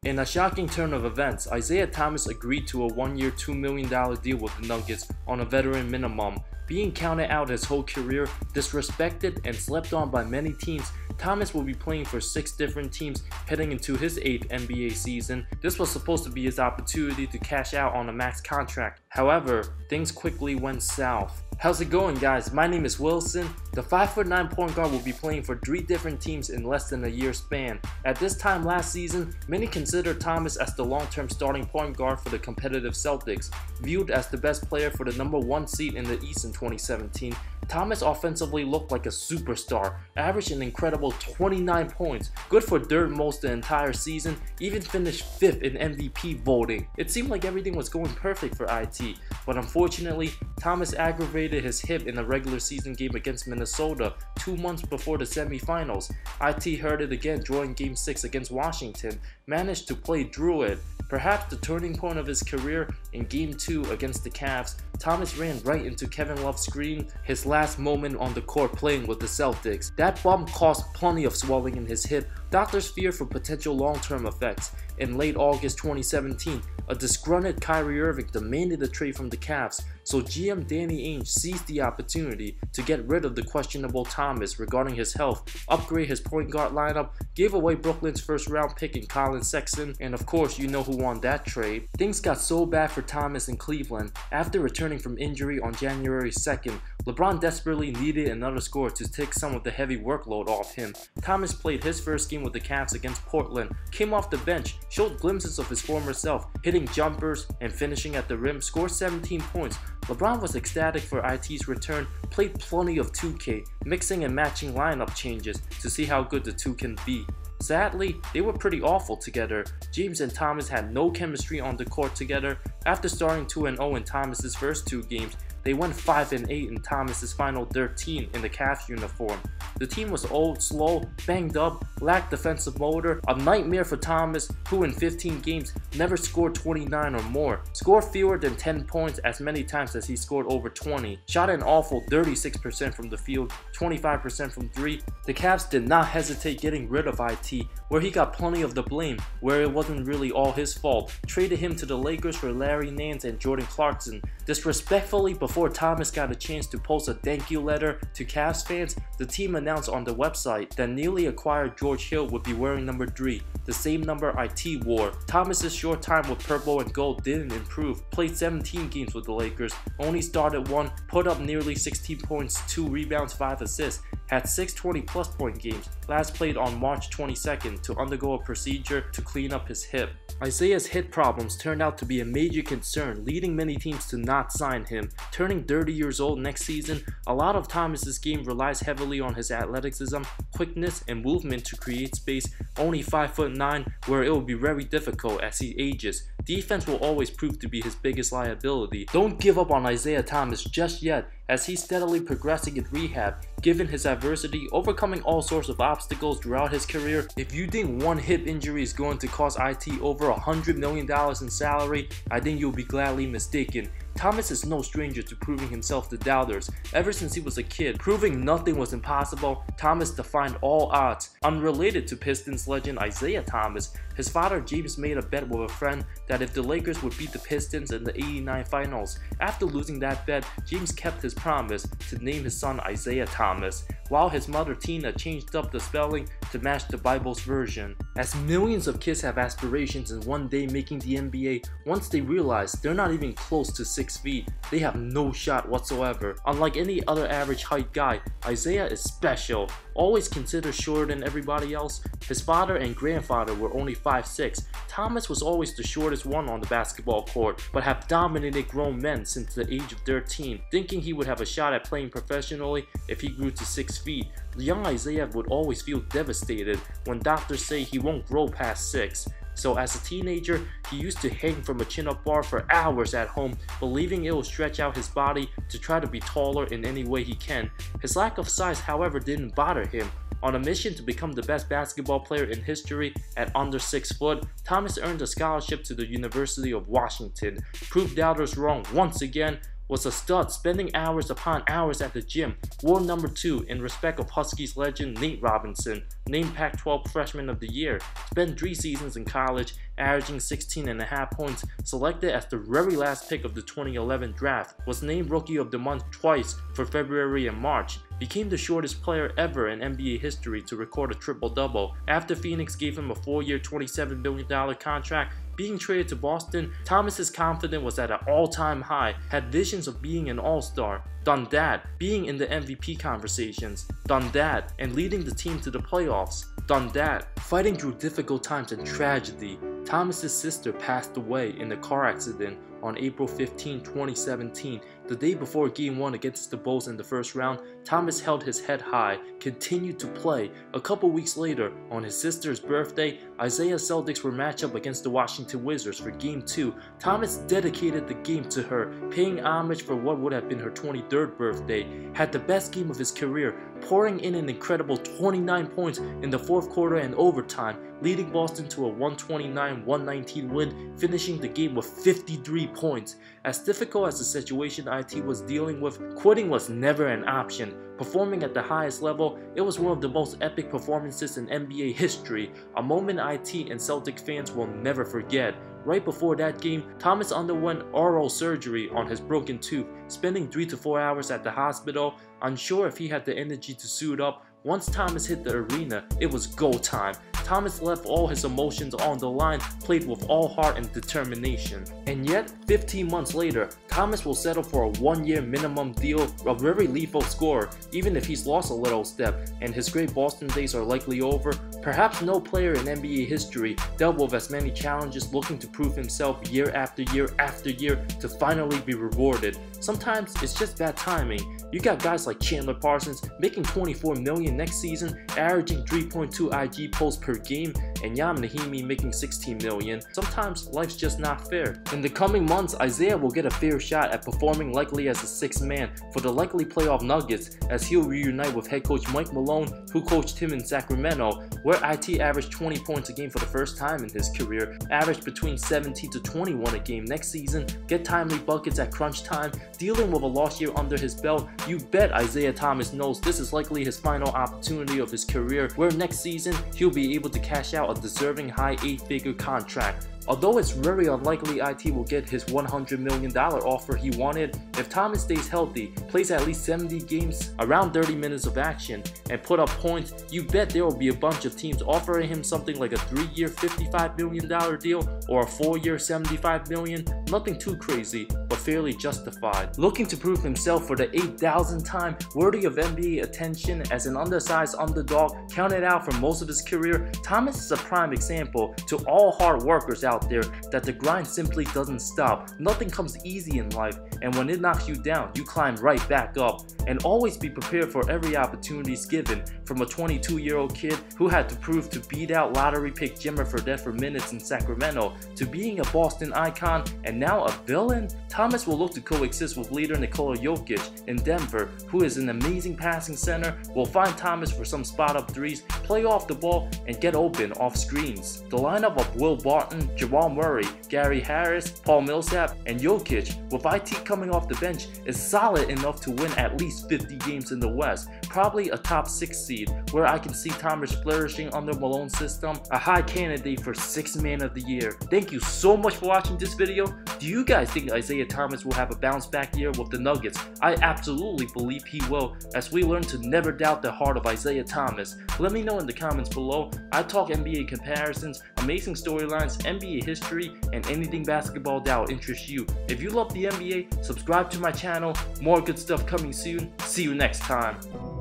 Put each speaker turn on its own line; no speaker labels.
In a shocking turn of events, Isaiah Thomas agreed to a one-year $2 million deal with the Nuggets on a veteran minimum. Being counted out his whole career, disrespected, and slept on by many teams, Thomas will be playing for 6 different teams heading into his 8th NBA season. This was supposed to be his opportunity to cash out on a max contract. However, things quickly went south. How's it going, guys? My name is Wilson. The 5'9" point guard will be playing for 3 different teams in less than a year span. At this time last season, many considered Thomas as the long-term starting point guard for the competitive Celtics. Viewed as the best player for the #1 seed in the East in 2017, Thomas offensively looked like a superstar, averaged an incredible 29 points, good for third most the entire season, even finished 5th in MVP voting. It seemed like everything was going perfect for IT, but unfortunately, Thomas aggravated his hip in a regular season game against Minnesota 2 months before the semifinals. IT hurt it again during Game 6 against Washington, managed to play through it. Perhaps the turning point of his career in Game 2 against the Cavs, Thomas ran right into Kevin Love's screen, his last moment on the court playing with the Celtics. That bump caused plenty of swelling in his hip. Doctors fear for potential long-term effects. In late August 2017, a disgruntled Kyrie Irving demanded a trade from the Cavs, so GM Danny Ainge seized the opportunity to get rid of the questionable Thomas regarding his health, upgrade his point guard lineup, gave away Brooklyn's first-round pick in Colin Sexton, and of course you know who won that trade. Things got so bad for Thomas in Cleveland. After returning from injury on January 2nd, LeBron desperately needed another scorer to take some of the heavy workload off him. Thomas played his first game with the Cavs against Portland, came off the bench, showed glimpses of his former self, hitting jumpers and finishing at the rim, scored 17 points. LeBron was ecstatic for IT's return, played plenty of 2K, mixing and matching lineup changes to see how good the two can be. Sadly, they were pretty awful together. James and Thomas had no chemistry on the court together. After starting 2-0 in Thomas's first 2 games, they went 5-8 in Thomas's final 13 in the Cavs uniform. The team was old, slow, banged up, lacked defensive motor, a nightmare for Thomas, who in 15 games never scored 29 or more, scored fewer than 10 points as many times as he scored over 20, shot an awful 36% from the field, 25% from 3. The Cavs did not hesitate getting rid of IT, where he got plenty of the blame, where it wasn't really all his fault, traded him to the Lakers for Larry Nance and Jordan Clarkson. Disrespectfully, before Thomas got a chance to post a thank you letter to Cavs fans, the team announced on the website that newly acquired George Hill would be wearing number 3, the same number IT wore. Thomas's short time with purple and gold didn't improve, played 17 games with the Lakers, only started 1, put up nearly 16 points, 2 rebounds, 5 assists, had 6 20-plus point games, last played on March 22nd to undergo a procedure to clean up his hip. Isaiah's hip problems turned out to be a major concern, leading many teams to not sign him. Turning 30 years old next season, a lot of Thomas's game relies heavily on his athleticism, quickness, and movement to create space, only 5'9", where it will be very difficult as he ages. Defense will always prove to be his biggest liability. Don't give up on Isaiah Thomas just yet, as he's steadily progressing in rehab, given his adversity, overcoming all sorts of obstacles throughout his career. If you think one hip injury is going to cost IT over $100 million in salary, I think you'll be gladly mistaken. Thomas is no stranger to proving himself to doubters. Ever since he was a kid, proving nothing was impossible, Thomas defied all odds. Unrelated to Pistons legend Isaiah Thomas, his father James made a bet with a friend that if the Lakers would beat the Pistons in the '89 finals. After losing that bet, James kept his promise to name his son Isaiah Thomas, while his mother Tina changed up the spelling to match the Bible's version. As millions of kids have aspirations in one day making the NBA, once they realize they're not even close to 6 feet, they have no shot whatsoever. Unlike any other average height guy, Isaiah is special, always considered shorter than everybody else. His father and grandfather were only 5'6". Thomas was always the shortest one on the basketball court, but have dominated grown men since the age of 13, thinking he would have a shot at playing professionally if he grew to 6 feet. The young Isaiah would always feel devastated when doctors say he won't grow past 6. So as a teenager, he used to hang from a chin-up bar for hours at home, believing it will stretch out his body to try to be taller in any way he can. His lack of size, however, didn't bother him. On a mission to become the best basketball player in history at under 6 foot, Thomas earned a scholarship to the University of Washington, proved doubters wrong once again, was a stud, spending hours upon hours at the gym, wore number 2 in respect of Huskies legend Nate Robinson, named Pac-12 Freshman of the Year, spent 3 seasons in college, averaging 16.5 points, selected as the very last pick of the 2011 draft, was named Rookie of the Month twice for February and March, became the shortest player ever in NBA history to record a triple-double. After Phoenix gave him a 4-year $27 million contract, being traded to Boston, Thomas's confidence was at an all-time high, had visions of being an all-star, done that, being in the MVP conversations, done that, and leading the team to the playoffs, done that, fighting through difficult times and tragedy. Thomas's sister passed away in a car accident on April 15, 2017. The day before Game 1 against the Bulls in the first round, Thomas held his head high, continued to play. A couple weeks later, on his sister's birthday, Isaiah's Celtics were matched up against the Washington Wizards for Game 2. Thomas dedicated the game to her, paying homage for what would have been her 23rd birthday, had the best game of his career, pouring in an incredible 29 points in the fourth quarter and overtime, leading Boston to a 129-119 win, finishing the game with 53 points. As difficult as the situation IT was dealing with, quitting was never an option. Performing at the highest level, it was one of the most epic performances in NBA history, a moment IT and Celtic fans will never forget. Right before that game, Thomas underwent oral surgery on his broken tooth, spending 3 to 4 hours at the hospital, unsure if he had the energy to suit up. Once Thomas hit the arena, it was go time. Thomas left all his emotions on the line, played with all heart and determination. And yet, 15 months later, Thomas will settle for a 1-year minimum deal, a very lethal scorer, even if he's lost a little step, and his great Boston days are likely over. Perhaps no player in NBA history dealt with as many challenges looking to prove himself year after year after year to finally be rewarded. Sometimes it's just bad timing. You got guys like Chandler Parsons making $24 million next season, averaging 3.2 IG posts per game, and Yam Nahimi making $16 million. Sometimes life's just not fair. In the coming months, Isaiah will get a fair shot at performing likely as a sixth man for the likely playoff Nuggets as he'll reunite with head coach Mike Malone, who coached him in Sacramento, where IT averaged 20 points a game for the first time in his career, averaged between 17 to 21 a game next season, get timely buckets at crunch time, dealing with a lost year under his belt. You bet Isaiah Thomas knows this is likely his final opportunity of his career, where next season he'll be able to cash out a deserving high 8-figure contract. Although it's very unlikely IT will get his $100 million offer he wanted, if Thomas stays healthy, plays at least 70 games, around 30 minutes of action, and put up points, you bet there will be a bunch of teams offering him something like a 3-year $55 million deal or a 4-year $75 million. Nothing too crazy, but fairly justified. Looking to prove himself for the 8,000th time, worthy of NBA attention as an undersized underdog, counted out for most of his career, Thomas is a prime example to all hard workers out there that the grind simply doesn't stop. Nothing comes easy in life, and when it knocks you down, you climb right back up. And always be prepared for every opportunity given. From a 22-year-old kid who had to prove to beat out lottery pick Jimmer Fredette for minutes in Sacramento, to being a Boston icon and now a villain, Thomas will look to coexist with leader Nikola Jokic in Denver, who is an amazing passing center, will find Thomas for some spot-up threes, play off the ball, and get open off screens. The lineup of Will Barton, Jamal Murray, Gary Harris, Paul Millsap, and Jokic, with IT coming off the bench, is solid enough to win at least 50 games in the West, probably a top 6 seed, where I can see Thomas flourishing under Malone's system, a high candidate for 6th Man of the Year. Thank you so much for watching this video. Do you guys think Isaiah Thomas will have a bounce back year with the Nuggets? I absolutely believe he will, as we learn to never doubt the heart of Isaiah Thomas. Let me know in the comments below. I talk NBA comparisons, amazing storylines, NBA history, and anything basketball that will interest you. If you love the NBA, subscribe to my channel. More good stuff coming soon. See you next time.